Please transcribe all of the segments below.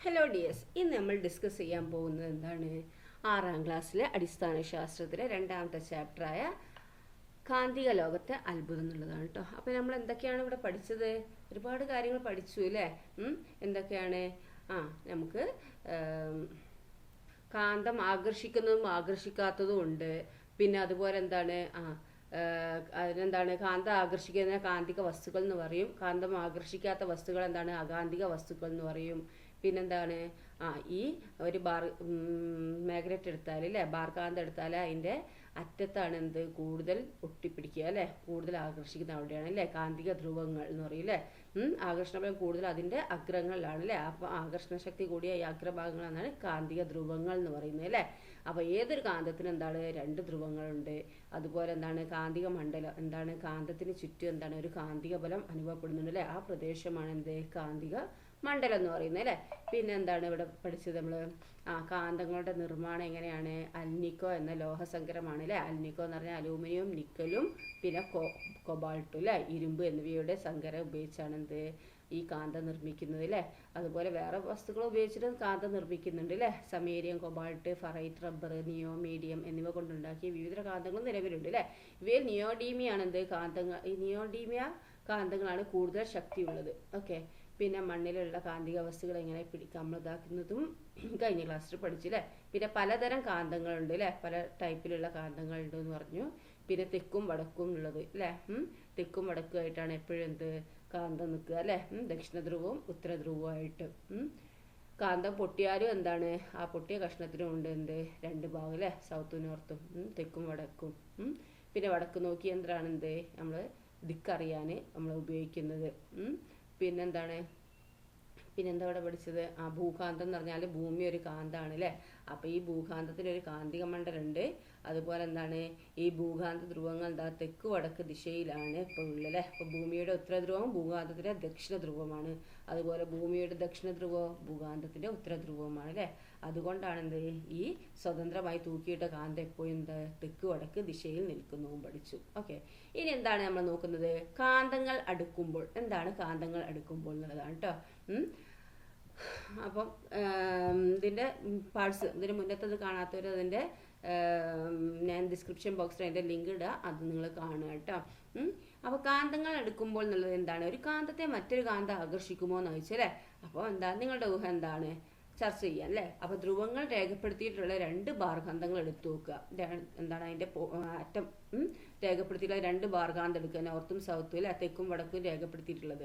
Hello dears, ഇന്ന് നമ്മൾ discuss ചെയ്യാൻ പോകുന്നത് എന്താണ്? 6ാം ക്ലാസ്സിലെ അടിസ്ഥാന ശാസ്ത്രത്തിലെ 2ാമത്തെ ചാപ്റ്ററായ കാന്തിക ലോകത്തെ അത്ഭുതം എന്നുള്ളതാണ് കേട്ടോ. അപ്പോൾ നമ്മൾ എന്തൊക്കെയാണ് ഇവിടെ പഠിച്ചത്? ഒരുപാട് കാര്യങ്ങൾ പഠിച്ചു അല്ലേ? എന്തൊക്കെയാണ്? നമുക്ക് കാന്തം ആകർഷിക്കുന്നതും ആകർഷിക്കാത്തതും ഉണ്ട്. പിന്നെ അതുപോലെ എന്താണ് അതിനെന്താണ് കാന്തം ആകർഷിക്കുന്ന കാന്തിക വസ്തുക്കൾ എന്ന് പറയും. കാന്തം ആകർഷിക്കാത്ത വസ്തുക്കൾ എന്താണ്? അകാന്തിക വസ്തുക്കൾ എന്ന് പറയും. പിന്നെന്താണ് ഈ ഒരു മാഗ്നറ്റ് എടുത്താൽ അല്ലേ, കാന്തം എടുത്താൽ അതിൻ്റെ അറ്റത്താണ് എന്ത് കൂടുതൽ ഒട്ടിപ്പിടിക്കുക അല്ലേ, കൂടുതൽ ആകർഷിക്കുന്ന അവിടെയാണ് അല്ലേ കാന്തിക ധ്രുവങ്ങൾ എന്ന് പറയും അല്ലേ. ആകർഷണബലം കൂടുതൽ അതിൻ്റെ അഗ്രങ്ങളിലാണ് അല്ലേ. അപ്പോൾ ആകർഷണ ശക്തി കൂടിയ ഈ അഗ്രഭാഗങ്ങളാണ് കാന്തിക ധ്രുവങ്ങൾ എന്ന് പറയുന്നത് അല്ലേ. അപ്പോൾ ഏതൊരു കാന്തത്തിനും എന്താണ് 2 ധ്രുവങ്ങളുണ്ട്. അതുപോലെ എന്താണ് കാന്തിക മണ്ഡലം, എന്താണ് കാന്തത്തിന് ചുറ്റും എന്താണ് ഒരു കാന്തിക ബലം അനുഭവപ്പെടുന്നുണ്ട് അല്ലേ. ആ പ്രദേശമാണ് എന്ത് കാന്തിക മണ്ഡലം എന്ന് പറയുന്നത് അല്ലേ. പിന്നെ എന്താണ് ഇവിടെ പഠിച്ചത് നമ്മൾ? കാന്തങ്ങളുടെ നിർമ്മാണം എങ്ങനെയാണ്? അൽനിക്കോ എന്ന ലോഹസങ്കരമാണ് അല്ലേ. അൽനിക്കോ എന്ന് പറഞ്ഞാൽ അലൂമിനിയം, നിക്കലും പിന്നെ കൊബാൾട്ടും അല്ലേ, ഇരുമ്പ് എന്നിവയുടെ സങ്കരം ഉപയോഗിച്ചാണ് എന്ത് ഈ കാന്തം നിർമ്മിക്കുന്നത് അല്ലേ. അതുപോലെ വേറെ വസ്തുക്കൾ ഉപയോഗിച്ചിട്ട് കാന്തം നിർമ്മിക്കുന്നുണ്ട് അല്ലേ. സമേരിയം, കൊബാൾട്ട്, ഫറൈറ്റ്, റബ്ബർ, നിയോമീഡിയം എന്നിവ കൊണ്ടുണ്ടാക്കിയ വിവിധ കാന്തങ്ങൾ നിലവിലുണ്ട് അല്ലേ. ഇവയിൽ നിയോഡീമിയാണ് എന്ത് കാന്തങ്ങൾ. ഈ നിയോഡീമിയ കാന്തങ്ങളാണ് കൂടുതൽ ശക്തിയുള്ളത്. ഓക്കെ. പിന്നെ മണ്ണിലുള്ള കാന്തിക വസ്തുക്കൾ എങ്ങനെ നമ്മൾ ഇതാക്കുന്നതും കഴിഞ്ഞ ക്ലാസ്സിൽ പഠിച്ചില്ലേ. പിന്നെ പലതരം കാന്തങ്ങളുണ്ട് അല്ലേ, പല ടൈപ്പിലുള്ള കാന്തങ്ങളുണ്ട് എന്ന് പറഞ്ഞു. പിന്നെ തെക്കും വടക്കും ഉള്ളത് അല്ലേ. തെക്കും വടക്കുമായിട്ടാണ് എപ്പോഴും എന്ത് കാന്തം നിൽക്കുക അല്ലേ. ദക്ഷിണ ധ്രുവവും ഉത്തര ധ്രുവവുമായിട്ട്. കാന്തം പൊട്ടിയാലും എന്താണ് ആ പൊട്ടിയ കഷ്ണത്തിനും ഉണ്ട് എന്ത് 2 ഭാഗം അല്ലേ, സൗത്തും നോർത്തും, തെക്കും വടക്കും. പിന്നെ വടക്ക് നോക്കി യന്ത്രമാണ് എന്ത് നമ്മൾ ദിക്കറിയാൻ നമ്മൾ ഉപയോഗിക്കുന്നത്. പിന്നെന്താ ഇവിടെ പഠിച്ചത്? ഭൂകാന്തം എന്ന് പറഞ്ഞാൽ ഭൂമി ഒരു കാന്തമാണ് അല്ലേ. അപ്പോൾ ഈ ഭൂകാന്തത്തിനൊരു കാന്തിക മണ്ഡലമുണ്ട്. അതുപോലെ എന്താണ് ഈ ഭൂകാന്ത ധ്രുവങ്ങൾ എന്താ തെക്ക് വടക്ക് ദിശയിലാണ് ഇപ്പോൾ ഉള്ളത് അല്ലേ. അപ്പോൾ ഭൂമിയുടെ ഉത്തര ധ്രുവം ഭൂകാന്തത്തിൻ്റെ ദക്ഷിണ ധ്രുവമാണ്. അതുപോലെ ഭൂമിയുടെ ദക്ഷിണ ധ്രുവം ഭൂകാന്തത്തിൻ്റെ ഉത്തര ധ്രുവമാണ് അല്ലേ. അതുകൊണ്ടാണ് എന്ത് ഈ സ്വതന്ത്രമായി തൂക്കിയിട്ട കാന്തം എപ്പോഴും എന്താ തെക്ക് വടക്ക് ദിശയിൽ നിൽക്കുന്നതും പഠിച്ചു. ഓക്കെ. ഇനി എന്താണ് നമ്മൾ നോക്കുന്നത്? കാന്തങ്ങൾ അടുക്കുമ്പോൾ. എന്താണ് കാന്തങ്ങൾ അടുക്കുമ്പോൾ എന്നുള്ളതാണ് കേട്ടോ. അപ്പം ഇതിൻ്റെ പാർട്സ്, ഇതിന് മുന്നത്തത് കാണാത്തവർ അതിൻ്റെ ഞാൻ ഡിസ്ക്രിപ്ഷൻ ബോക്സിൽ അതിൻ്റെ ലിങ്ക് ഇടുക, അത് നിങ്ങൾ കാണുക കേട്ടോ. അപ്പോൾ കാന്തങ്ങൾ എടുക്കുമ്പോൾ എന്നുള്ളത് എന്താണ്? ഒരു കാന്തത്തെ മറ്റൊരു കാന്തം ആകർഷിക്കുമോ എന്ന് ചോദിച്ചല്ലേ. അപ്പോൾ എന്താ നിങ്ങളുടെ ഊഹം എന്താണ്? ചർച്ച ചെയ്യാം അല്ലേ. അപ്പോൾ ധ്രുവങ്ങൾ രേഖപ്പെടുത്തിയിട്ടുള്ള 2 ബാർകാന്തങ്ങൾ എടുത്തു നോക്കുക. എന്താണ് അതിൻ്റെ അറ്റം രേഖപ്പെടുത്തിയിട്ടുള്ള 2 ബാർകാന്തം എടുക്കുക. നോർത്തും സൗത്തും അല്ലേ, തെക്കും വടക്കും രേഖപ്പെടുത്തിയിട്ടുള്ളത്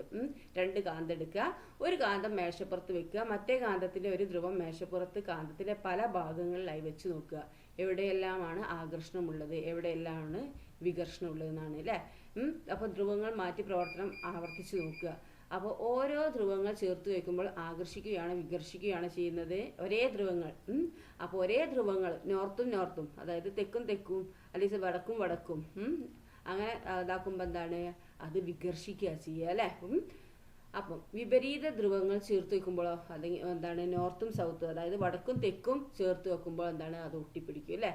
2 കാന്തം എടുക്കുക. ഒരു കാന്തം മേശപ്പുറത്ത് വെക്കുക. മറ്റേ കാന്തത്തിൻ്റെ ഒരു ധ്രുവം മേശപ്പുറത്ത് കാന്തത്തിൻ്റെ പല ഭാഗങ്ങളിലായി വെച്ച് നോക്കുക. എവിടെയെല്ലാമാണ് ആകർഷണമുള്ളത്, എവിടെയെല്ലാമാണ് വികർഷണമുള്ളത് എന്നാണ് അല്ലേ. അപ്പോൾ ധ്രുവങ്ങൾ മാറ്റി പ്രവർത്തനം ആവർത്തിച്ച് നോക്കുക. അപ്പോൾ ഓരോ ധ്രുവങ്ങൾ ചേർത്ത് വയ്ക്കുമ്പോൾ ആകർഷിക്കുകയാണ് വികർഷിക്കുകയാണ് ചെയ്യുന്നത് ഒരേ ധ്രുവങ്ങൾ. അപ്പോൾ ഒരേ ധ്രുവങ്ങൾ നോർത്തും അതായത് തെക്കും അല്ലെങ്കിൽ വടക്കും അങ്ങനെ ഇതാക്കുമ്പോൾ എന്താണ് അത് വികർഷിക്കുക ചെയ്യുക അല്ലേ. അപ്പം വിപരീത ധ്രുവങ്ങൾ ചേർത്ത് വെക്കുമ്പോഴോ അല്ലെങ്കിൽ എന്താണ് നോർത്തും സൗത്തും അതായത് വടക്കും തെക്കും ചേർത്ത് വെക്കുമ്പോൾ എന്താണ് അത് ഒട്ടിപ്പിടിക്കും അല്ലേ.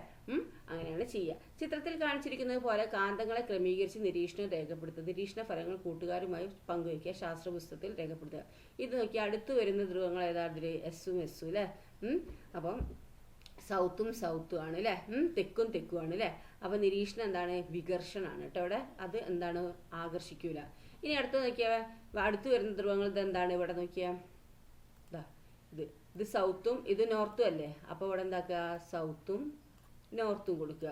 അങ്ങനെയാണ് ചെയ്യുക. ചിത്രത്തിൽ കാണിച്ചിരിക്കുന്നത് പോലെ കാന്തങ്ങളെ ക്രമീകരിച്ച് നിരീക്ഷണം രേഖപ്പെടുത്തുക. നിരീക്ഷണ ഫലങ്ങൾ കൂട്ടുകാരുമായി പങ്കുവയ്ക്കുക. ശാസ്ത്ര പുസ്തകത്തിൽ രേഖപ്പെടുത്തുക. ഇത് നോക്കി അടുത്ത് വരുന്ന ധ്രുവങ്ങൾ ഏതാതിൽ എസ്സും അല്ലേ. അപ്പം സൗത്തും ആണ് അല്ലേ, തെക്കും ആണ് അല്ലേ. അപ്പം നിരീക്ഷണം എന്താണ്? വികർഷണമാണ് കേട്ടോ അവിടെ. അത് എന്താണ് ആകർഷിക്കൂല. ഇനി അടുത്ത് നോക്കിയാൽ അടുത്ത് വരുന്ന ധ്രുവങ്ങൾ ഇത് എന്താണ്? ഇവിടെ നോക്കിയാൽ ഇത് സൗത്തും ഇത് നോർത്തും അല്ലേ. അപ്പോൾ ഇവിടെ എന്താക്കുക? സൗത്തും നോർത്തും കൊടുക്കുക.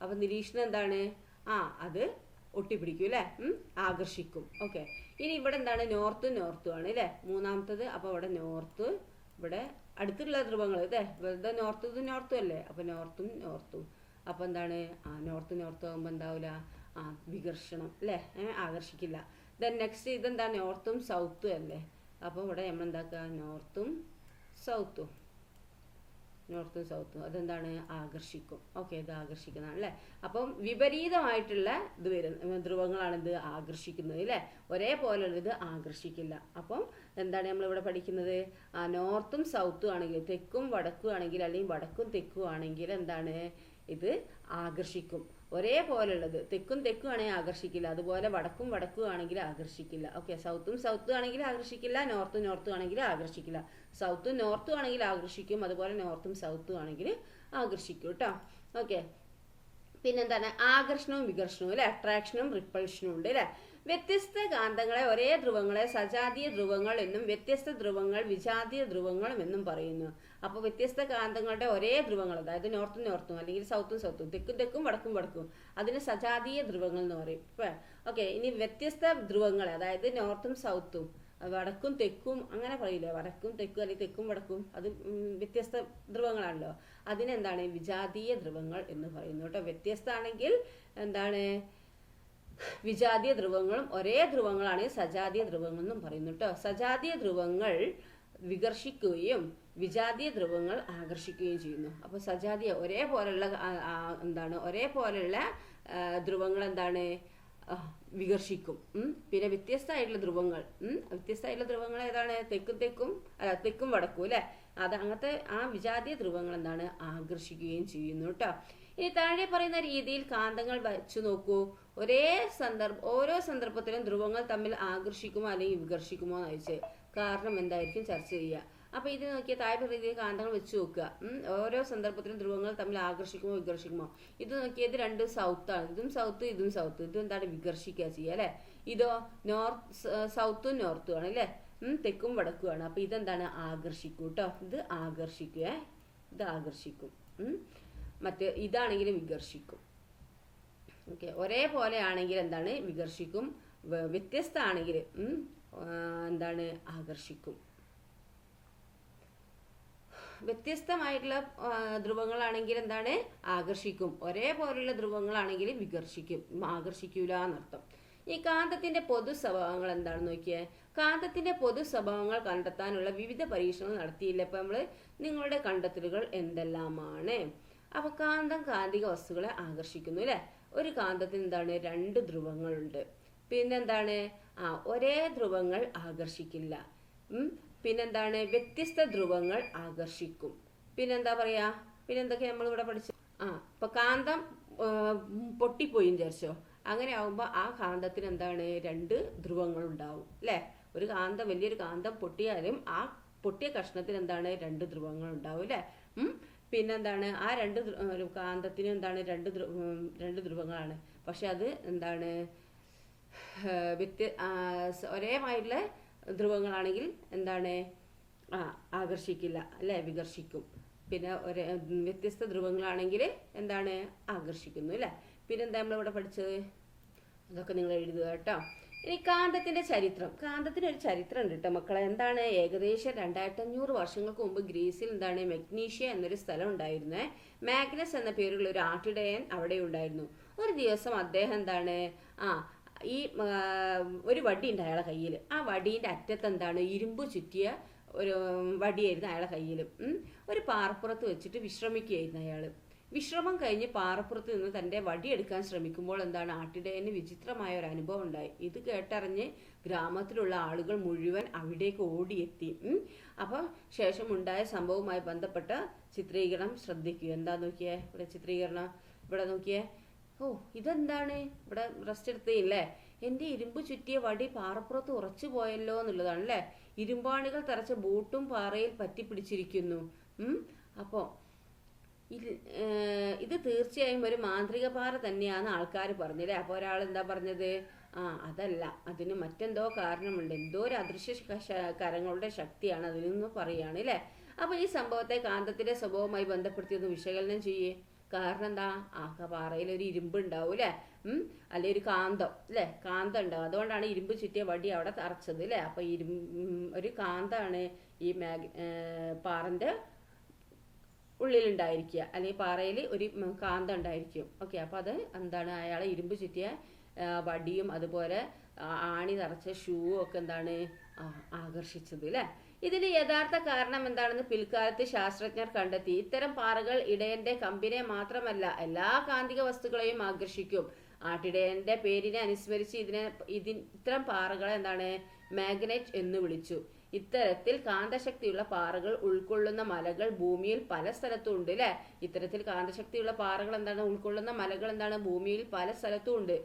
അപ്പം നിരീക്ഷണം എന്താണ്? അത് ഒട്ടിപ്പിടിക്കും അല്ലേ, ആകർഷിക്കും. ഓക്കെ. ഇനി ഇവിടെ എന്താണ്? നോർത്തും ആണ് അല്ലേ മൂന്നാമത്തത്. അപ്പോൾ ഇവിടെ നോർത്ത്, ഇവിടെ അടുത്തുള്ള ധ്രുവങ്ങൾ ഇതേ വെറുതെ നോർത്തും അല്ലേ. അപ്പോൾ നോർത്തും അപ്പോൾ എന്താണ് നോർത്തും ആകുമ്പോൾ എന്താവില്ല വികർഷണം അല്ലേ, ആകർഷിക്കില്ല. ദെൻ നെക്സ്റ്റ് ഇതെന്താ? നോർത്തും സൗത്തും അല്ലേ. അപ്പോൾ ഇവിടെ നമ്മൾ എന്താക്കുക? നോർത്തും സൗത്തും അതെന്താണ്? ആകർഷിക്കും. ഓക്കെ, ഇത് ആകർഷിക്കുന്നതാണ് അല്ലേ. അപ്പം വിപരീതമായിട്ടുള്ള ഇത് വരുന്ന ധ്രുവങ്ങളാണ് ഇത് ആകർഷിക്കുന്നത് അല്ലേ. ഒരേപോലെയുള്ള ഇത് ആകർഷിക്കില്ല. അപ്പം എന്താണ് നമ്മളിവിടെ പഠിക്കുന്നത്? നോർത്തും സൗത്തും ആണെങ്കിൽ, തെക്കും വടക്കും ആണെങ്കിൽ അല്ലെങ്കിൽ വടക്കും തെക്കും ആണെങ്കിൽ എന്താണ് ഇത് ആകർഷിക്കും. ഒരേപോലുള്ളത് തെക്കും തെക്കും ആണെങ്കിൽ ആകർഷിക്കില്ല, അതുപോലെ വടക്കും വടക്കും ആണെങ്കിൽ ആകർഷിക്കില്ല. ഓക്കെ, സൗത്തും സൗത്തും ആണെങ്കിൽ ആകർഷിക്കില്ല, നോർത്തും നോർത്തും ആണെങ്കിൽ ആകർഷിക്കില്ല. സൗത്തും നോർത്തും ആണെങ്കിൽ ആകർഷിക്കും, അതുപോലെ നോർത്തും സൗത്തും ആണെങ്കിൽ ആകർഷിക്കും കേട്ടോ. ഓക്കെ, പിന്നെന്താണ് ആകർഷണവും വികർഷണവും അല്ലെ, അട്രാക്ഷനും റിപ്പൾഷനും ഉണ്ട് അല്ലെ. വ്യത്യസ്ത കാന്തങ്ങളെ ഒരേ ധ്രുവങ്ങളെ സജാതീയ ധ്രുവങ്ങൾ എന്നും വ്യത്യസ്ത ധ്രുവങ്ങൾ വിജാതീയ ധ്രുവങ്ങളും എന്നും പറയുന്നു. അപ്പോൾ വ്യത്യസ്ത കാന്തങ്ങളുടെ ഒരേ ധ്രുവങ്ങൾ, അതായത് നോർത്തും നോർത്തും അല്ലെങ്കിൽ സൗത്തും സൗത്തും തെക്കും തെക്കും വടക്കും വടക്കും, അതിന് സജാതീയ ധ്രുവങ്ങൾ എന്ന് പറയും. ഓക്കെ, ഇനി വ്യത്യസ്ത ധ്രുവങ്ങൾ, അതായത് നോർത്തും സൗത്തും വടക്കും തെക്കും അങ്ങനെ പറയില്ലേ, വടക്കും തെക്കും അല്ലെങ്കിൽ തെക്കും വടക്കും, അത് വ്യത്യസ്ത ധ്രുവങ്ങളാണല്ലോ, അതിനെന്താണ് വിജാതീയ ധ്രുവങ്ങൾ എന്ന് പറയുന്നു കേട്ടോ. വ്യത്യസ്ത ആണെങ്കിൽ എന്താണ് വിജാതീയ ധ്രുവങ്ങളും, ഒരേ ധ്രുവങ്ങളാണെങ്കിൽ സജാതീയ ധ്രുവങ്ങൾ എന്നും പറയുന്നു കേട്ടോ. സജാതീയ ധ്രുവങ്ങൾ വികർഷിക്കുകയും വിജാതീയ ധ്രുവങ്ങൾ ആകർഷിക്കുകയും ചെയ്യുന്നു. അപ്പോൾ സജാതീയ ഒരേപോലുള്ള ഒരേപോലുള്ള ധ്രുവങ്ങൾ എന്താണ് വികർഷിക്കും. പിന്നെ വ്യത്യസ്തമായിട്ടുള്ള ധ്രുവങ്ങൾ ഏതാണ്, തെക്കും വടക്കും അല്ലെ, അത് അങ്ങനത്തെ ആ വിജാതീയ ധ്രുവങ്ങൾ എന്താണ് ആകർഷിക്കുകയും ചെയ്യുന്നു കേട്ടോ. ഇനി താഴെ പറയുന്ന രീതിയിൽ കാന്തങ്ങൾ വച്ചു നോക്കൂ. ഓരോ സന്ദർഭത്തിലും ധ്രുവങ്ങൾ തമ്മിൽ ആകർഷിക്കുമോ അല്ലെങ്കിൽ വികർഷിക്കുമോ എന്ന് ചോദിച്ചത് കാരണം എന്തായിരിക്കും ചർച്ച ചെയ്യുക. അപ്പൊ ഇത് നോക്കിയ താഴെ രീതിയിൽ കാന്തങ്ങൾ വെച്ച് നോക്കുക. ഓരോ സന്ദർഭത്തിലും ധ്രുവങ്ങൾ തമ്മിൽ ആകർഷിക്കുമോ വികർഷിക്കുമോ. ഇത് നോക്കിയത് രണ്ടും സൗത്താണ്, ഇതും സൗത്ത് ഇതും സൗത്ത്, ഇത് എന്താണ് വികർഷിക്കുക ചെയ്യുക അല്ലെ. ഇതോ സൗത്തും നോർത്തും ആണ് അല്ലെ, തെക്കും വടക്കുമാണ്. അപ്പൊ ഇതെന്താണ് ആകർഷിക്കും കേട്ടോ, ഇത് ആകർഷിക്കുക, ഇത് ആകർഷിക്കും. മറ്റേ ഇതാണെങ്കിൽ വികർഷിക്കും. ഓക്കെ, ഒരേപോലെ ആണെങ്കിൽ എന്താണ് വികർഷിക്കും, വ്യത്യസ്ത ആണെങ്കിൽ എന്താണ് ആകർഷിക്കും. വ്യത്യസ്തമായിട്ടുള്ള ധ്രുവങ്ങളാണെങ്കിൽ എന്താണ് ആകർഷിക്കും, ഒരേപോലുള്ള ധ്രുവങ്ങളാണെങ്കിൽ വികർഷിക്കും, ആകർഷിക്കൂല എന്നർത്ഥം. ഈ കാന്തത്തിന്റെ പൊതു സ്വഭാവങ്ങൾ എന്താണെന്ന് നോക്കിയേ. കാന്തത്തിന്റെ പൊതു സ്വഭാവങ്ങൾ കണ്ടെത്താനുള്ള വിവിധ പരീക്ഷണങ്ങൾ നടത്തിയില്ല. ഇപ്പൊ നമ്മള് നിങ്ങളുടെ കണ്ടെത്തലുകൾ എന്തെല്ലാമാണ്. അപ്പൊ കാന്തം കാന്തിക വസ്തുക്കളെ ആകർഷിക്കുന്നു അല്ലെ. ഒരു കാന്തത്തിന് എന്താണ് രണ്ട് ധ്രുവങ്ങളുണ്ട്. പിന്നെന്താണ് ഒരേ ധ്രുവങ്ങൾ ആകർഷിക്കില്ല. പിന്നെന്താണ് വ്യത്യസ്ത ധ്രുവങ്ങൾ ആകർഷിക്കും. പിന്നെന്താ പറയാ, പിന്നെന്തൊക്കെ നമ്മൾ ഇവിടെ പഠിച്ചു. ഇപ്പൊ കാന്തം പൊട്ടിപ്പോയി വിചാരിച്ചോ, അങ്ങനെ ആവുമ്പോ ആ കാന്തത്തിന് എന്താണ് രണ്ട് ധ്രുവങ്ങൾ ഉണ്ടാവും അല്ലെ. ഒരു കാന്തം, വലിയൊരു കാന്തം പൊട്ടിയാലും ആ പൊട്ടിയ കഷ്ണത്തിന് എന്താണ് രണ്ട് ധ്രുവങ്ങൾ ഉണ്ടാവും അല്ലെ. പിന്നെന്താണ് ആ കാന്തത്തിന് എന്താണ് രണ്ട് ധ്രുവങ്ങളാണ്, പക്ഷെ അത് എന്താണ് ഒരേമായിട്ടുള്ള ധ്രുവങ്ങളാണെങ്കിൽ എന്താണ് ആകർഷിക്കില്ല അല്ലെ, വികർഷിക്കും. പിന്നെ വ്യത്യസ്ത ധ്രുവങ്ങളാണെങ്കിൽ എന്താണ് ആകർഷിക്കുന്നു അല്ലെ. പിന്നെന്താ നമ്മളിവിടെ പഠിച്ചത്, അതൊക്കെ നിങ്ങൾ എഴുതുക കേട്ടോ. ഇനി കാന്തത്തിന്റെ ചരിത്രം. കാന്തത്തിന് ഒരു ചരിത്രം ഉണ്ട് കേട്ടോ മക്കളെ. എന്താണ്, ഏകദേശം 2500 വർഷങ്ങൾക്ക് മുമ്പ് ഗ്രീസിൽ എന്താണ് മെഗ്നീഷ്യ എന്നൊരു സ്ഥലം ഉണ്ടായിരുന്നേ. മാഗ്നസ് എന്ന പേരുള്ള ഒരു ആട്ടിടയൻ അവിടെ ഉണ്ടായിരുന്നു. ഒരു ദിവസം അദ്ദേഹം എന്താണ് ഒരു വടി ഉണ്ട് അയാളെ കയ്യിൽ. ആ വടീൻ്റെ അറ്റത്ത് എന്താണ് ഇരുമ്പ് ചുറ്റിയ ഒരു വടിയായിരുന്നു അയാളെ കയ്യിൽ. ഒരു പാറപ്പുറത്ത് വെച്ചിട്ട് വിശ്രമിക്കുകയായിരുന്നു അയാൾ. വിശ്രമം കഴിഞ്ഞ് പാറപ്പുറത്ത് നിന്ന് തൻ്റെ വടിയെടുക്കാൻ ശ്രമിക്കുമ്പോൾ എന്താണ് ആട്ടിടയന് വിചിത്രമായ ഒരു അനുഭവം ഉണ്ടായി. ഇത് കേട്ടറിഞ്ഞ് ഗ്രാമത്തിലുള്ള ആളുകൾ മുഴുവൻ അവിടേക്ക് ഓടിയെത്തി. അപ്പോൾ ശേഷം ഉണ്ടായ സംഭവവുമായി ബന്ധപ്പെട്ട ചിത്രീകരണം ശ്രദ്ധിക്കുക. എന്താ നോക്കിയേ, ഇവിടെ ചിത്രീകരണം ഇവിടെ നോക്കിയേ. ഇതെന്താണ്, ഇവിടെ റെസ്റ്റ് എടുത്തില്ലേ. എൻ്റെ ഇരുമ്പ് ചുറ്റിയ വടി പാറപ്പുറത്ത് ഉറച്ചു പോയല്ലോ എന്നുള്ളതാണ് അല്ലേ. ഇരുമ്പാണികൾ തറച്ച ബൂട്ടും പാറയിൽ പറ്റിപ്പിടിച്ചിരിക്കുന്നു. അപ്പോൾ ഇത് തീർച്ചയായും ഒരു മാന്ത്രിക പാറ തന്നെയാണെന്ന് ആൾക്കാർ പറഞ്ഞല്ലേ. അപ്പോൾ ഒരാൾ എന്താ പറഞ്ഞത്, അതല്ല, അതിന് മറ്റെന്തോ കാരണമുണ്ട്, എന്തോ ഒരു അദൃശ്യ കരങ്ങളുടെ ശക്തിയാണ് അതിൽ നിന്ന് പറയുകയാണ് അല്ലേ. അപ്പോൾ ഈ സംഭവത്തെ കാന്തത്തിന്റെ സ്വഭാവവുമായി ബന്ധപ്പെടുത്തിയൊന്ന് വിശകലനം ചെയ്യേ. കാരണം എന്താ, പാറയിൽ ഒരു ഇരുമ്പ് ഉണ്ടാവും അല്ലേ, അല്ലെ ഒരു കാന്തം അല്ലെ, കാന്തം ഉണ്ടാവും. അതുകൊണ്ടാണ് ഇരുമ്പ് ചുറ്റിയ വടി അവിടെ തറച്ചത് അല്ലെ. അപ്പൊ ഒരു കാന്താണ് ഈ പാറന്റെ ഉള്ളിലുണ്ടായിരിക്കുക, അല്ലെങ്കിൽ പാറയിൽ ഒരു കാന്തം ഉണ്ടായിരിക്കും. ഓക്കെ, അപ്പൊ അത് എന്താണ് അയാളെ ഇരുമ്പ് ചുറ്റിയ വടിയും അതുപോലെ ആണി തറച്ച ഷൂവും ഒക്കെ എന്താണ് ആകർഷിച്ചത് അല്ലെ. ഇതിന് യഥാർത്ഥ കാരണം എന്താണെന്ന് പിൽക്കാലത്ത് ശാസ്ത്രജ്ഞർ കണ്ടെത്തി. ഇത്തരം പാറകൾ ഇടയന്റെ കമ്പിനെ മാത്രമല്ല എല്ലാ കാന്തിക വസ്തുക്കളെയും ആകർഷിക്കും. ആട്ടിടയന്റെ പേരിനെ അനുസ്മരിച്ച് ഇത്തരം പാറകളെ എന്താണ് മാഗ്നറ്റ് എന്ന് വിളിച്ചു. ഇത്തരത്തിൽ കാന്തശക്തിയുള്ള പാറകൾ ഉൾക്കൊള്ളുന്ന മലകൾ ഭൂമിയിൽ പല സ്ഥലത്തും ഉണ്ട് അല്ലെ. ഇത്തരത്തിൽ കാന്തശക്തിയുള്ള പാറകൾ എന്താണ്, ഉൾക്കൊള്ളുന്ന മലകൾ എന്താണ്, ഭൂമിയിൽ പല സ്ഥലത്തും ഉണ്ട്.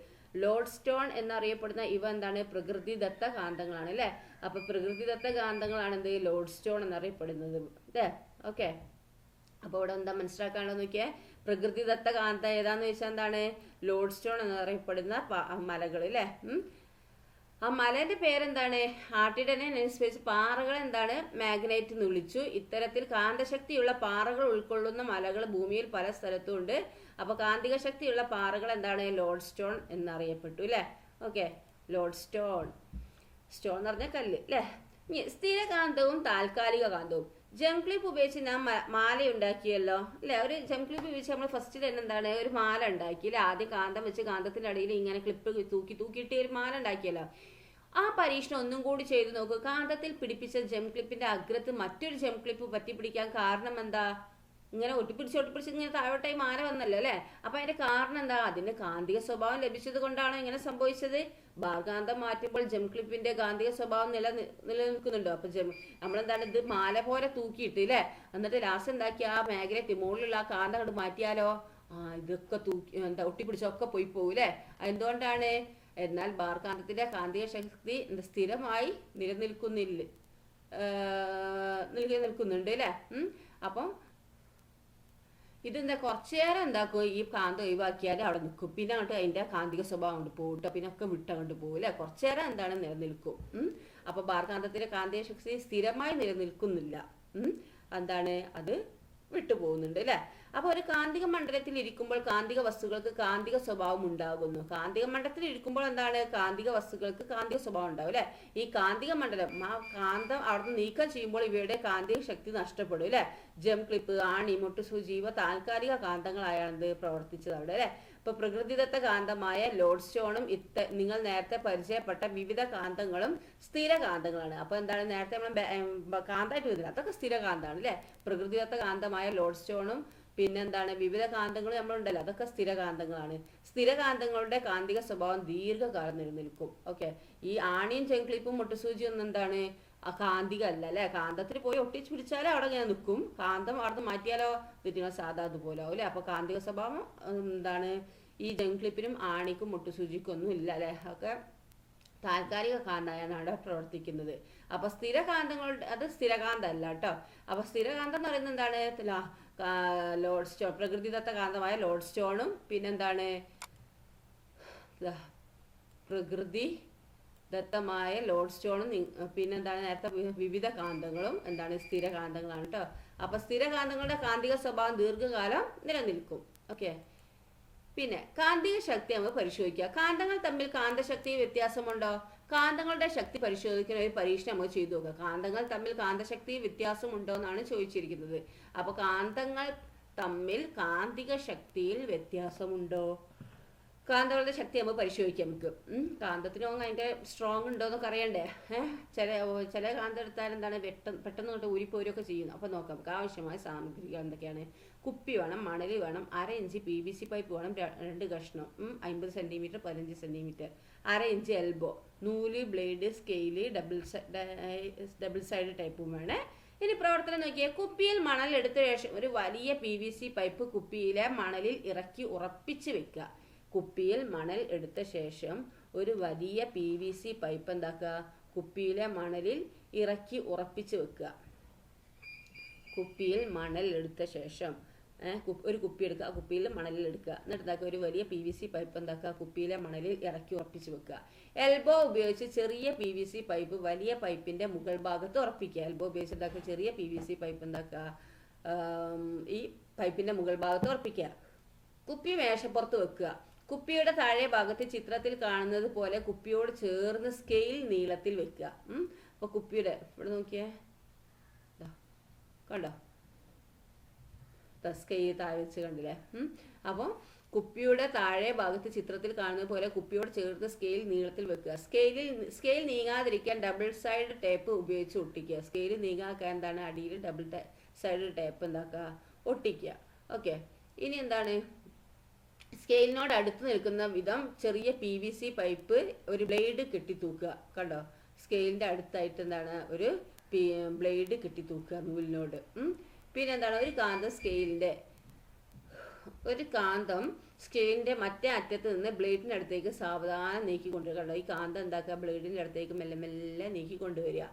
ലോഡ് സ്റ്റോൺ എന്നറിയപ്പെടുന്ന ഇവ എന്താണ്, പ്രകൃതിദത്ത കാന്തങ്ങളാണ് അല്ലെ. അപ്പൊ പ്രകൃതിദത്ത കാന്തങ്ങളാണ് എന്ത്, ലോഡ് സ്റ്റോൺ എന്നറിയപ്പെടുന്നത് അല്ലേ. ഓക്കെ, അപ്പൊ ഇവിടെ എന്താ മനസ്സിലാക്കാണോ നോക്കിയേ, പ്രകൃതിദത്ത കാന്ത ഏതാന്ന് വെച്ചാൽ എന്താണ്, ലോഡ് സ്റ്റോൺ എന്നറിയപ്പെടുന്ന മലകൾ അല്ലേ. ആ മലേന്റെ പേരെന്താണ്, ആർട്ടിഡനെ അനുസ്മരിച്ച് പാറകൾ എന്താണ്, മാഗ്നൈറ്റ് എന്ന് വിളിച്ചു. ഇത്തരത്തിൽ കാന്തശക്തിയുള്ള പാറകൾ ഉൾക്കൊള്ളുന്ന മലകൾ ഭൂമിയിൽ പല സ്ഥലത്തും ഉണ്ട്. അപ്പൊ കാന്തിക ശക്തിയുള്ള പാറകൾ എന്താണ്, ലോഡ് സ്റ്റോൺ എന്നറിയപ്പെട്ടു അല്ലെ. ഓക്കെ, ലോഡ് സ്റ്റോൺ, സ്റ്റോൺ എന്ന് പറഞ്ഞ കല്ല് അല്ലെ. സ്ഥിരകാന്തവും താൽക്കാലിക കാന്തവും. ജം ക്ലിപ്പ് ഉപയോഗിച്ച് ഞാൻ മാല ഉണ്ടാക്കിയല്ലോ അല്ലെ. ഒരു ജം ക്ലിപ്പ് ഉപയോഗിച്ച് നമ്മൾ ഫസ്റ്റ് തന്നെ എന്താണ്, ഒരു മാല ഉണ്ടാക്കി അല്ലെ. ആദ്യം കാന്തം വെച്ച് കാന്തത്തിന്റെ അടിയിൽ ഇങ്ങനെ ക്ലിപ്പ് തൂക്കിയിട്ട് ഒരു മാല ഉണ്ടാക്കിയല്ലോ. ആ പരീക്ഷണം ഒന്നും കൂടി ചെയ്തു നോക്കൂ. കാന്തത്തിൽ പിടിപ്പിച്ച ജം ക്ലിപ്പിന്റെ അഗ്രത്ത് മറ്റൊരു ജം ക്ലിപ്പ് പറ്റിപ്പിടിക്കാൻ കാരണം എന്താ, ഇങ്ങനെ ഒട്ടിപ്പിടിച്ച് ഇങ്ങനെ താഴോട്ടായി മാല വന്നല്ലോ അല്ലെ. അപ്പൊ അതിന്റെ കാരണം എന്താ, അതിന്റെ കാന്തിക സ്വഭാവം ലഭിച്ചത് കൊണ്ടാണ് ഇങ്ങനെ സംഭവിച്ചത്. ബാർകാന്തം മാറ്റുമ്പോൾ ജം ക്ലിപ്പിന്റെ കാന്തിക സ്വഭാവം നിലനിൽക്കുന്നുണ്ടോ. അപ്പൊ നമ്മളെന്താണ്, ഇത് മാല പോലെ തൂക്കിയിട്ട് അല്ലെ, എന്നിട്ട് ലാസ്റ്റ് എന്താക്കി ആ മാഗ്നറ്റ് മുകളിലുള്ള ആ കാന്തം കൊണ്ട് മാറ്റിയാലോ, ഇതൊക്കെ എന്താ ഒട്ടിപ്പിടിച്ചൊക്കെ പോയി പോകൂലേ. എന്തുകൊണ്ടാണ്, എന്നാൽ ബാർകാന്തത്തിന്റെ കാന്തിക ശക്തി സ്ഥിരമായി നിലനിൽക്കുന്നുണ്ട് അല്ലെ. അപ്പം ഇതെന്താ, കുറച്ചേരം എന്താക്കും, ഈ കാന്തം ഒഴിവാക്കിയാൽ അവിടെ നിൽക്കും. പിന്നെ അങ്ങോട്ട് അതിന്റെ കാന്തിക സ്വഭാവം കൊണ്ട് പോകും, പിന്നെ ഒക്കെ വിട്ടങ്ങോട്ട് പോകും അല്ലെ. കുറച്ചേരം എന്താണ്, നിലനിൽക്കും. അപ്പൊ ബാർകാന്തത്തിന്റെ കാന്തിക ശക്തി സ്ഥിരമായി നിലനിൽക്കുന്നില്ല, എന്താണ്, അത് വിട്ടുപോകുന്നുണ്ട് അല്ലെ. അപ്പൊ ഒരു കാന്തിക മണ്ഡലത്തിൽ ഇരിക്കുമ്പോൾ കാന്തിക വസ്തുക്കൾക്ക് കാന്തിക സ്വഭാവം ഉണ്ടാകുന്നു. കാന്തിക മണ്ഡലത്തിൽ ഇരിക്കുമ്പോൾ എന്താണ്, കാന്തിക വസ്തുക്കൾക്ക് കാന്തിക സ്വഭാവം ഉണ്ടാവും അല്ലെ. ഈ കാന്തിക മണ്ഡലം ആ കാന്തം അവിടുന്ന് നീക്കം ചെയ്യുമ്പോൾ ഇവയുടെ കാന്തിക ശക്തി നഷ്ടപ്പെടും അല്ലെ. ജം ക്ലിപ്പ്, ആണി, മുട്ടുസൂചി ഇവ താൽക്കാലിക കാന്തങ്ങളായാണ് പ്രവർത്തിച്ചത് അവിടെ അല്ലെ. ഇപ്പൊ പ്രകൃതിദത്ത കാന്തമായ ലോഡ് സ്റ്റോണും നിങ്ങൾ നേരത്തെ പരിചയപ്പെട്ട വിവിധ കാന്തങ്ങളും സ്ഥിരകാന്തങ്ങളാണ്. അപ്പൊ എന്താണ്, നേരത്തെ നമ്മൾ കാന്തമായിട്ട് വരുന്നത് അതൊക്കെ സ്ഥിരകാന്താണ് അല്ലെ. പ്രകൃതിദത്ത കാന്തമായ ലോഡ് സ്റ്റോണും പിന്നെന്താണ്, വിവിധ കാന്തങ്ങൾ നമ്മളുണ്ടല്ലോ അതൊക്കെ സ്ഥിരകാന്തങ്ങളാണ്. സ്ഥിരകാന്തങ്ങളുടെ കാന്തിക സ്വഭാവം ദീർഘകാലം നിലനിൽക്കും. ഓക്കെ, ഈ ആണിയും ചെങ്ക്ലിപ്പും മുട്ടുസൂചി ഒന്നും എന്താണ്, കാന്തിക അല്ല അല്ലെ. കാന്തത്തിൽ പോയി ഒട്ടിച്ച് പിടിച്ചാലേ അവിടെ ഇങ്ങനെ നിൽക്കും. കാന്തം അവിടെ മാറ്റിയാലോ നിങ്ങൾ സാധാ അതുപോലെ ആവും അല്ലെ. അപ്പൊ കാന്തിക സ്വഭാവം എന്താണ്, ഈ ജംക്ലിപ്പിനും ആണിക്കും മുട്ടുസൂചിക്കും ഒന്നും ഇല്ല അല്ലെ. ഒക്കെ താൽക്കാലിക കാന്തമാണ് അവിടെ പ്രവർത്തിക്കുന്നത്. അപ്പൊ സ്ഥിരകാന്തങ്ങളുടെ അത് സ്ഥിരകാന്തം അല്ല കേട്ടോ. അപ്പൊ സ്ഥിരകാന്തം എന്ന് പറയുന്നത് എന്താണ്, ലോഡ് സ്റ്റോൺ, പ്രകൃതിദത്ത കാന്തമായ ലോഡ് സ്റ്റോണും പിന്നെന്താണ്, പ്രകൃതി ദത്തമായ ലോഡ് സ്റ്റോണും പിന്നെന്താണ്, നേരത്തെ വിവിധ കാന്തങ്ങളും എന്താണ്, സ്ഥിരകാന്തങ്ങളാണ് കേട്ടോ. അപ്പൊ സ്ഥിരകാന്തങ്ങളുടെ കാന്തിക സ്വഭാവം ദീർഘകാലം നിലനിൽക്കും. ഓക്കെ, പിന്നെ കാന്തിക ശക്തി നമുക്ക് പരിശോധിക്കുക. കാന്തങ്ങൾ തമ്മിൽ കാന്തശക്തി വ്യത്യാസമുണ്ടോ? കാന്തങ്ങളുടെ ശക്തി പരിശോധിക്കുന്ന ഒരു പരീക്ഷണം നമുക്ക് ചെയ്തു നോക്കുക. കാന്തങ്ങൾ തമ്മിൽ കാന്തശക്തി വ്യത്യാസമുണ്ടോ എന്നാണ് ചോദിച്ചിരിക്കുന്നത്. അപ്പൊ കാന്തങ്ങൾ തമ്മിൽ കാന്തിക ശക്തിയിൽ വ്യത്യാസമുണ്ടോ? കാന്തങ്ങളുടെ ശക്തി നമുക്ക് പരിശോധിക്കാം. നമുക്ക് കാന്തത്തിന് അതിന്റെ സ്ട്രോങ് ഉണ്ടോ എന്നൊക്കെ അറിയണ്ടേ. ചില കാന്തം എടുത്താൽ എന്താണ്, പെട്ടെന്ന് തൊട്ട് ഊരിപ്പോരൊക്കെ ചെയ്യുന്നു. അപ്പൊ നോക്കാം. നമുക്ക് ആവശ്യമായ സാമഗ്രികൾ എന്തൊക്കെയാണ്. കുപ്പി വേണം, മണൽ വേണം, 1/2 ഇഞ്ച് PVC പൈപ്പ് വേണം, 2 കഷ്ണം 50 സെന്റിമീറ്റർ 15 സെന്റിമീറ്റർ, 1/2 ഇഞ്ച് എൽബോ, നൂല്, ബ്ലേഡ്, സ്കെയില്, ഡബിൾ സൈഡ് ടൈപ്പും വേണേ. ഇനി പ്രവർത്തനം നോക്കിയേ. കുപ്പിയിൽ മണൽ എടുത്ത ശേഷം ഒരു വലിയ PVC പൈപ്പ് കുപ്പിയിലെ മണലിൽ ഇറക്കി ഉറപ്പിച്ച് വെക്കുക. കുപ്പിയിൽ മണൽ എടുത്ത ശേഷം ഒരു വലിയ PVC പൈപ്പ് എന്താക്കുക, കുപ്പിയിലെ മണലിൽ ഇറക്കി ഉറപ്പിച്ച് വെക്കുക. കുപ്പിയിൽ മണൽ എടുത്ത ശേഷം ഒരു കുപ്പി എടുക്കുക, ആ കുപ്പിയിൽ മണലിൽ എടുക്കുക. എന്നിട്ട് എന്താക്കുക, ഒരു വലിയ PVC പൈപ്പ് എന്താക്കുക, കുപ്പിയിലെ മണലിൽ ഇറക്കി ഉറപ്പിച്ച് വെക്കുക. എൽബോ ഉപയോഗിച്ച് ചെറിയ PVC പൈപ്പ് വലിയ പൈപ്പിന്റെ മുകൾ ഭാഗത്ത് ഉറപ്പിക്കുക. എൽബോ ഉപയോഗിച്ച് എന്താക്കുക, ചെറിയ PVC പൈപ്പ് എന്താക്കുക, ഈ പൈപ്പിന്റെ മുകൾ ഭാഗത്ത് ഉറപ്പിക്കുക. കുപ്പി മേശപ്പുറത്ത് വെക്കുക. കുപ്പിയുടെ താഴെ ഭാഗത്ത് ചിത്രത്തിൽ കാണുന്നത് പോലെ കുപ്പിയോട് ചേർന്ന് സ്കെയിൽ നീളത്തിൽ വെക്കുക. അപ്പൊ കുപ്പിയുടെ ഇവിടെ നോക്കിയേ, കണ്ടോ, സ്കെയിൽ താഴെ വെച്ച് കണ്ടില്ലേ. അപ്പോൾ കുപ്പിയുടെ താഴെ ഭാഗത്ത് ചിത്രത്തിൽ കാണുന്നത് പോലെ കുപ്പിയോട് ചേർത്ത് സ്കെയിൽ നീളത്തിൽ വെക്കുക. സ്കെയിൽ നീങ്ങാതിരിക്കാൻ ഡബിൾ സൈഡ് ടേപ്പ് ഉപയോഗിച്ച് ഒട്ടിക്കുക. സ്കെയിൽ നീങ്ങാക്കാൻ എന്താണ്, അടിയിൽ ഡബിൾ സൈഡ് ടേപ്പ് എന്താക്കുക, ഒട്ടിക്കുക. ഓക്കെ, ഇനി എന്താണ്, സ്കെയിലിനോട് അടുത്ത് നിൽക്കുന്ന വിധം ചെറിയ PVC പൈപ്പ് ഒരു ബ്ലേഡ് കെട്ടി തൂക്കുക. കണ്ടോ, സ്കെയിലിൻ്റെ അടുത്തായിട്ട് എന്താണ് ഒരു ബ്ലേഡ് കെട്ടി തൂക്കുക നൂലിനോട്. പിന്നെ എന്താണ് ഒരു കാന്തം സ്കെയിലിൻ്റെ മറ്റേ അറ്റത്ത് നിന്ന് ബ്ലേഡിൻ്റെ അടുത്തേക്ക് സാവധാനം നീക്കിക്കൊണ്ടുവരിക. ഈ കാന്തം എന്താക്കുക, ബ്ലേഡിൻ്റെ അടുത്തേക്ക് മെല്ലെ മെല്ലെ നീക്കിക്കൊണ്ടുവരിക.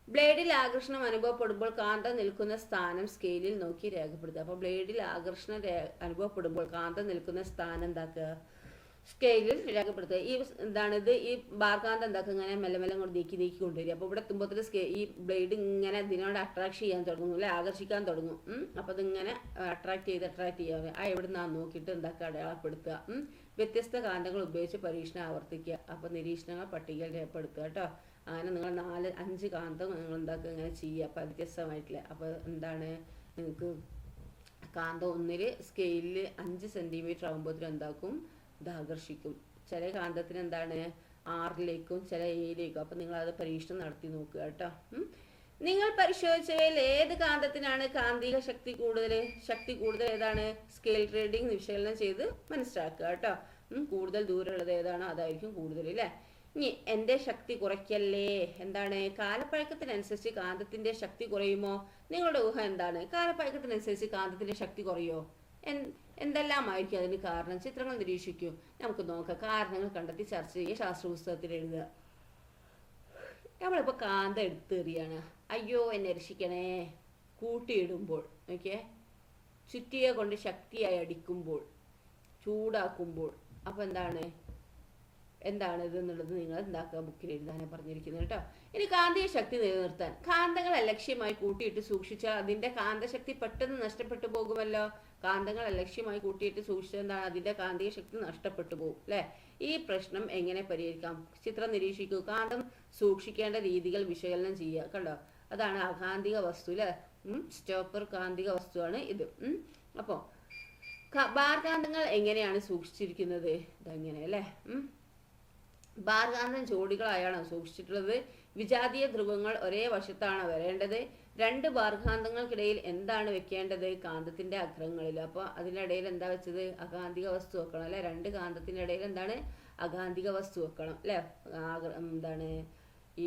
ബ്ലേഡിൽ ആകർഷണം അനുഭവപ്പെടുമ്പോൾ കാന്തം നിൽക്കുന്ന സ്ഥാനം സ്കെയിലിൽ നോക്കി രേഖപ്പെടുത്തുക. അപ്പോൾ ബ്ലേഡിൽ ആകർഷണം അനുഭവപ്പെടുമ്പോൾ കാന്തം നിൽക്കുന്ന സ്ഥാനം എന്താക്കുക, സ്കെയിലിൽ രേഖപ്പെടുത്തുക. ഈ ബാർകാന്തം എന്താക്കുക, ഇങ്ങനെ മെല്ലെ മെല്ലെ കൊണ്ട് നീക്കി കൊണ്ടുവരിക. അപ്പോൾ ഇവിടെ എത്തുമ്പോൾ ഈ ബ്ലേഡ് ഇങ്ങനെ ഇതിനോട് അട്രാക്ട് ചെയ്യാൻ തുടങ്ങും, അല്ലെ, ആകർഷിക്കാൻ തുടങ്ങും. അപ്പോൾ ഇതിങ്ങനെ അട്രാക്ട് ചെയ്യാൻ എവിടെ നിന്നാ നോക്കിയിട്ട് എന്താക്കുക, അടയാളപ്പെടുത്തുക. വ്യത്യസ്ത കാന്തങ്ങൾ ഉപയോഗിച്ച് പരീക്ഷണം ആവർത്തിക്കുക. അപ്പോൾ നിരീക്ഷണങ്ങൾ പട്ടികയിൽ രേഖപ്പെടുത്തുക കേട്ടോ. അങ്ങനെ നിങ്ങൾ 4-5 കാന്തം നിങ്ങൾ എന്താക്കുക, ഇങ്ങനെ ചെയ്യുക. അപ്പോൾ വ്യത്യസ്തമായിട്ടില്ല. അപ്പോൾ എന്താണ്, നിങ്ങൾക്ക് കാന്തം ഒന്നിൽ സ്കെയിലിൽ 5 സെൻറ്റിമീറ്റർ ആകുമ്പോഴത്തേനും എന്താക്കും, ഇത് ആകർഷിക്കും. ചില കാന്തത്തിന് എന്താണ് 6ലേക്കും ചില 7ലേക്കും. അപ്പം നിങ്ങളത് പരീക്ഷണം നടത്തി നോക്കുക കേട്ടോ. നിങ്ങൾ പരിശോധിച്ചവയിൽ ഏത് കാന്തത്തിനാണ് കാന്തിക ശക്തി കൂടുതൽ ഏതാണ്, സ്കെയിൽ റീഡിംഗ് വിശകലനം ചെയ്ത് മനസ്സിലാക്കുക കേട്ടോ. കൂടുതൽ ദൂരമുള്ളത് ഏതാണോ അതായിരിക്കും കൂടുതൽ, അല്ലേ. ഇനി എൻ്റെ ശക്തി കുറയ്ക്കല്ലേ, എന്താണ്, കാലപ്പഴക്കത്തിനനുസരിച്ച് കാന്തത്തിന്റെ ശക്തി കുറയുമോ? നിങ്ങളുടെ ഊഹം എന്താണ്? കാലപ്പഴക്കത്തിനനുസരിച്ച് കാന്തത്തിന്റെ ശക്തി കുറയോ? എന്തെല്ലാമായിരിക്കും അതിന് കാരണം? ചിത്രങ്ങൾ നിരീക്ഷിക്കൂ. നമുക്ക് നോക്കാം. കാരണങ്ങൾ കണ്ടെത്തി ചർച്ച ചെയ്യുക, ശാസ്ത്രപുസ്തകത്തിൽ എഴുതുക. നമ്മളിപ്പോൾ കാന്തം എടുത്തെറിയാണ്. അയ്യോ എന്നെ രക്ഷിക്കണേ. കൂട്ടിയിടുമ്പോൾ ഓക്കെ, ചുറ്റിയെ കൊണ്ട് ശക്തിയായി അടിക്കുമ്പോൾ, ചൂടാക്കുമ്പോൾ, അപ്പോൾ എന്താണ് ഇത് എന്നുള്ളത് നിങ്ങൾ എന്താക്കുക, ബുക്കിൽ എഴുതാനാണ് പറഞ്ഞിരിക്കുന്നത് കേട്ടോ. ഇനി കാന്തിക ശക്തി നിലനിർത്താൻ കാന്തങ്ങൾ അലക്ഷ്യമായി കൂട്ടിയിട്ട് സൂക്ഷിച്ചാൽ അതിന്റെ കാന്തശക്തി പെട്ടെന്ന് നഷ്ടപ്പെട്ടു പോകുമല്ലോ. കാന്തങ്ങൾ അലക്ഷ്യമായി കൂട്ടിയിട്ട് സൂക്ഷിച്ചാൽ എന്താണ്, അതിന്റെ കാന്തിക ശക്തി നഷ്ടപ്പെട്ടു പോകും, അല്ലെ. ഈ പ്രശ്നം എങ്ങനെ പരിഹരിക്കാം? ചിത്രം നിരീക്ഷിക്കൂ. കാന്തം സൂക്ഷിക്കേണ്ട രീതികൾ വിശകലനം ചെയ്യുക. കണ്ടോ, അതാണ് അകാന്തിക വസ്തു, അല്ലെ. സ്റ്റോപ്പർ കാന്തിക വസ്തുവാണ് ഇത്. അപ്പോൾ ബാർകാന്തങ്ങൾ എങ്ങനെയാണ് സൂക്ഷിച്ചിരിക്കുന്നത്? ഇതെങ്ങനെ, അല്ലേ. ബാർകാന്തം ജോഡികളായാണ് സൂക്ഷിച്ചിട്ടുള്ളത്. വിജാതീയ ധ്രുവങ്ങൾ ഒരേ വശത്താണ് വരേണ്ടത്. 2 ബാർകാന്തങ്ങൾക്കിടയിൽ എന്താണ് വെക്കേണ്ടത്? കാന്തത്തിന്റെ അഗ്രങ്ങളിൽ. അപ്പോൾ അതിനിടയിൽ എന്താ വെച്ചത്? അകാന്തിക വസ്തു വെക്കണം, അല്ലെ. 2 കാന്തത്തിന്റെ ഇടയിൽ എന്താണ്, അകാന്തിക വസ്തു വെക്കണം, അല്ലെ. എന്താണ്,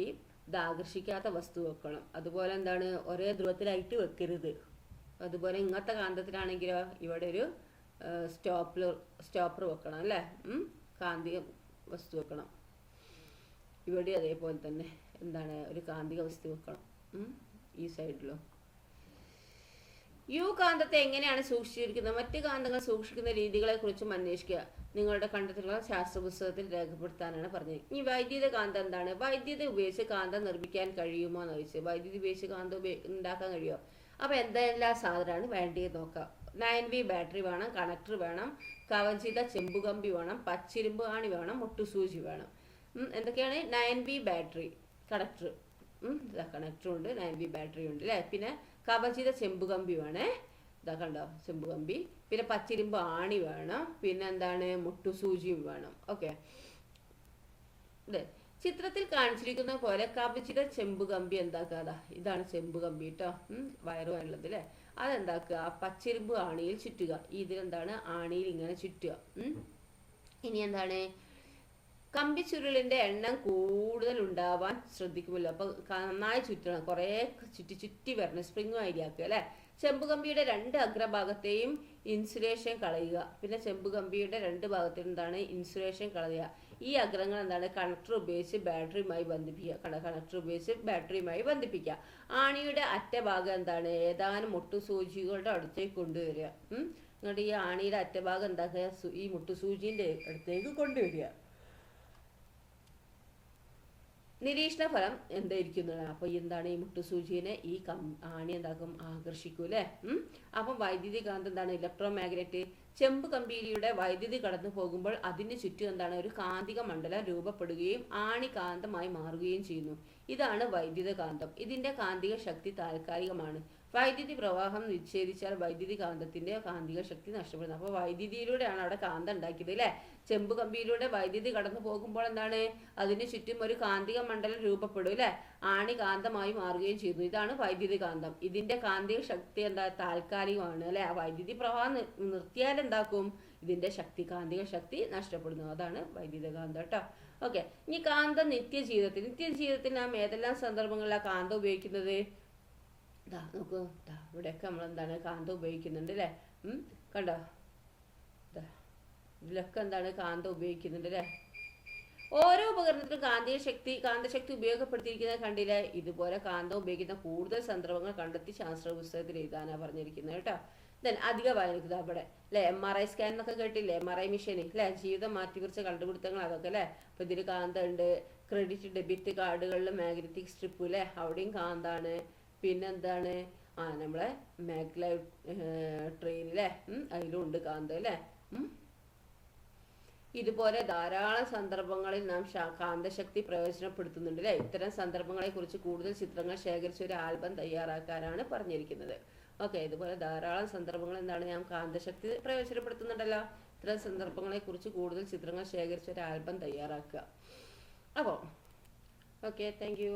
ഇത് ആകർഷിക്കാത്ത വസ്തു വെക്കണം. അതുപോലെ എന്താണ്, ഒരേ ധ്രുവത്തിലായിട്ട് വെക്കരുത്. അതുപോലെ ഇങ്ങനത്തെ കാന്തത്തിനാണെങ്കിലോ ഇവിടെ ഒരു സ്റ്റോപ്പർ വെക്കണം, അല്ലേ. കാന്തിക വസ്തു വെക്കണം. ഇവിടെ അതേപോലെ തന്നെ എന്താണ്, ഒരു കാന്തിക വസ്തു വെക്കണം ഈ സൈഡിലോ. യു കാന്തത്തെ എങ്ങനെയാണ് സൂക്ഷിച്ചിരിക്കുന്നത്? മറ്റ് കാന്തങ്ങൾ സൂക്ഷിക്കുന്ന രീതികളെ കുറിച്ചും അന്വേഷിക്കുക. നിങ്ങളുടെ കണ്ടെത്തലുകൾ ശാസ്ത്ര പുസ്തകത്തിൽ രേഖപ്പെടുത്താനാണ് പറഞ്ഞത്. ഇനി വൈദ്യുത കാന്തം എന്താണ്? വൈദ്യുതി ഉപയോഗിച്ച് കാന്തം നിർമ്മിക്കാൻ കഴിയുമോ എന്ന് ചോദിച്ചത്. വൈദ്യുതി ഉപയോഗിച്ച് കാന്തം ഉണ്ടാക്കാൻ കഴിയുമോ? അപ്പോൾ എന്തെല്ലാം സാധനമാണ് വേണ്ടത് നോക്കാം. 9V ബാറ്ററി വേണം, കണക്ടർ വേണം, കവചിത ചെമ്പുകമ്പി വേണം, പച്ചിരുമ്പ് ആണി വേണം, മുട്ടുസൂചി വേണം. എന്തൊക്കെയാണ്? 9V ബാറ്ററി, കണക്ടർ, കണക്ടറും ഉണ്ട്, 9V ബാറ്ററി ഉണ്ട്, അല്ലേ. പിന്നെ കവചിത ചെമ്പുകമ്പി വേണേ, ഇതാ കണ്ടോ ചെമ്പുകമ്പി. പിന്നെ പച്ചിരുമ്പ് ആണി വേണം, പിന്നെ എന്താണ്, മുട്ടുസൂചിയും വേണം. ഓക്കെ, അതെ. ചിത്രത്തിൽ കാണിച്ചിരിക്കുന്ന പോലെ കവചിത ചെമ്പുകമ്പി എന്താക്കാതാ, ഇതാണ് ചെമ്പുകമ്പി കേട്ടോ, വയറുവാനുള്ളത്, അല്ലേ. അതെന്താക്കുക, പച്ചിരുമ്പ് ആണിയിൽ ചുറ്റുക. ഇതിലെന്താണ്, ആണിയിൽ ഇങ്ങനെ ചുറ്റുക. ഇനി എന്താണ്, കമ്പിച്ചുരുളിന്റെ എണ്ണം കൂടുതൽ ഉണ്ടാവാൻ ശ്രദ്ധിക്കുമല്ലോ. അപ്പൊ നന്നായി ചുറ്റണം, കുറേ ചുറ്റി വരണം, സ്പ്രിങ് ആയിരിക്കും, അല്ലെ. ചെമ്പുകമ്പിയുടെ 2 അഗ്രഭാഗത്തെയും ഇൻസുലേഷൻ കളയുക. പിന്നെ ചെമ്പുകമ്പിയുടെ 2 ഭാഗത്തും എന്താണ്, ഇൻസുലേഷൻ കളയുക. ഈ അഗ്രങ്ങൾ എന്താണ്, കണക്ടർ ഉപയോഗിച്ച് ബാറ്ററിയുമായി ബന്ധിപ്പിക്കുക. ആണിയുടെ അറ്റഭാഗം എന്താണ്, ഏതാനും മുട്ടുസൂചികളുടെ അടുത്തേക്ക് കൊണ്ടുവരിക. എന്നിട്ട് ഈ ആണിയുടെ അറ്റഭാഗം എന്താക്കുക, ഈ മുട്ടുസൂചിന്റെ അടുത്തേക്ക് കൊണ്ടുവരിക. നിരീക്ഷണ ഫലം എന്തായിരിക്കുന്നത്? അപ്പൊ എന്താണ്, ഈ മുട്ടുസൂചിനെ ഈ ആണി എന്താക്കും, ആകർഷിക്കൂ, അല്ലെ. അപ്പം വൈദ്യുതി കാന്തം എന്താണ്, ഇലക്ട്രോ മാഗ്നറ്റ്. ചെമ്പ് കമ്പിയിലൂടെ വൈദ്യുതി കടന്നു പോകുമ്പോൾ അതിന് ചുറ്റും എന്താണ്, ഒരു കാന്തിക മണ്ഡലം രൂപപ്പെടുകയും ആണി കാന്തമായി മാറുകയും ചെയ്യുന്നു. ഇതാണ് വൈദ്യുത കാന്തം. ഇതിന്റെ കാന്തിക ശക്തി താൽക്കാലികമാണ്. വൈദ്യുതി പ്രവാഹം വിച്ഛേദിച്ചാൽ വൈദ്യുതി കാന്തത്തിന്റെ കാന്തിക ശക്തി നഷ്ടപ്പെടുന്നു. അപ്പോൾ വൈദ്യുതിയിലൂടെയാണ് അവിടെ കാന്തം ഉണ്ടാക്കിയത്, അല്ലെ. ചെമ്പ് കമ്പിയിലൂടെ വൈദ്യുതി കടന്നു പോകുമ്പോൾ എന്താണ്, അതിന് ചുറ്റും ഒരു കാന്തിക മണ്ഡലം രൂപപ്പെടും, അല്ലെ. ആണി കാന്തമായി മാറുകയും ചെയ്യുന്നു. ഇതാണ് വൈദ്യുതി കാന്തം. ഇതിന്റെ കാന്തിക ശക്തി എന്താ, താൽക്കാലികമാണ്, അല്ലെ. ആ വൈദ്യുതി പ്രവാഹം നിർത്തിയാൽ എന്താക്കും, ഇതിന്റെ ശക്തി, കാന്തിക ശക്തി നഷ്ടപ്പെടുന്നു. അതാണ് വൈദ്യുത കാന്തം കേട്ടോ. ഓക്കെ, ഇനി കാന്തം നിത്യജീവിതത്തിൽ നാം ഏതെല്ലാം സന്ദർഭങ്ങളിലാണ് കാന്തം ഉപയോഗിക്കുന്നത്? ഇതാ നോക്കൂ, ഇവിടെയൊക്കെ നമ്മൾ എന്താണ് കാന്തം ഉപയോഗിക്കുന്നുണ്ട് അല്ലേ? കണ്ടോ, ഇതിലൊക്കെ എന്താണ് കാന്തം ഉപയോഗിക്കുന്നുണ്ട് അല്ലേ? ഓരോ ഉപകരണത്തിലും കാന്തശക്തി ഉപയോഗപ്പെടുത്തിയിരിക്കുന്നത് കണ്ടില്ലേ? ഇതുപോലെ കാന്തം ഉപയോഗിക്കുന്ന കൂടുതൽ സന്ദർഭങ്ങൾ കണ്ടെത്തി ശാസ്ത്ര പുസ്തകത്തിൽ എഴുതാനാണ് പറഞ്ഞിരിക്കുന്നത് കേട്ടോ. ദെൻ അധിക വായനക്ക് അവിടെ അല്ലെ, MRI സ്കാൻ എന്നൊക്കെ കേട്ടില്ലേ? MRI മെഷീൻ അല്ലെ, ജീവിതം മാറ്റിക്കുറിച്ച കണ്ടുപിടുത്തങ്ങൾ അതൊക്കെ അല്ലെ. അപ്പൊ ഇതിൽ കാന്തം ഉണ്ട്. ക്രെഡിറ്റ് ഡെബിറ്റ് കാർഡുകളിൽ മാഗ്നറ്റിക് സ്ട്രിപ്പ് അല്ലെ, അവിടെയും കാന്താണ്. പിന്നെന്താണ്, നമ്മളെ മാഗ്ലൈവ് ട്രെയിനിലെ അതിലും ഉണ്ട് കാന്തം അല്ലെ. ഇതുപോലെ ധാരാളം സന്ദർഭങ്ങളിൽ നാം കാന്തശക്തി പ്രയോജനപ്പെടുത്തുന്നുണ്ട് അല്ലെ. ഇത്തരം സന്ദർഭങ്ങളെ കുറിച്ച് കൂടുതൽ ചിത്രങ്ങൾ ശേഖരിച്ച ഒരു ആൽബം തയ്യാറാക്കാനാണ് പറഞ്ഞിരിക്കുന്നത്. ഓക്കെ, ഇതുപോലെ ധാരാളം സന്ദർഭങ്ങൾ എന്താണ് നാം കാന്തശക്തി പ്രയോജനപ്പെടുത്തുന്നുണ്ടല്ലോ. ഇത്തരം സന്ദർഭങ്ങളെ കുറിച്ച് കൂടുതൽ ചിത്രങ്ങൾ ശേഖരിച്ച ഒരു ആൽബം തയ്യാറാക്കുക. അപ്പോൾ ഓക്കെ, താങ്ക് യു.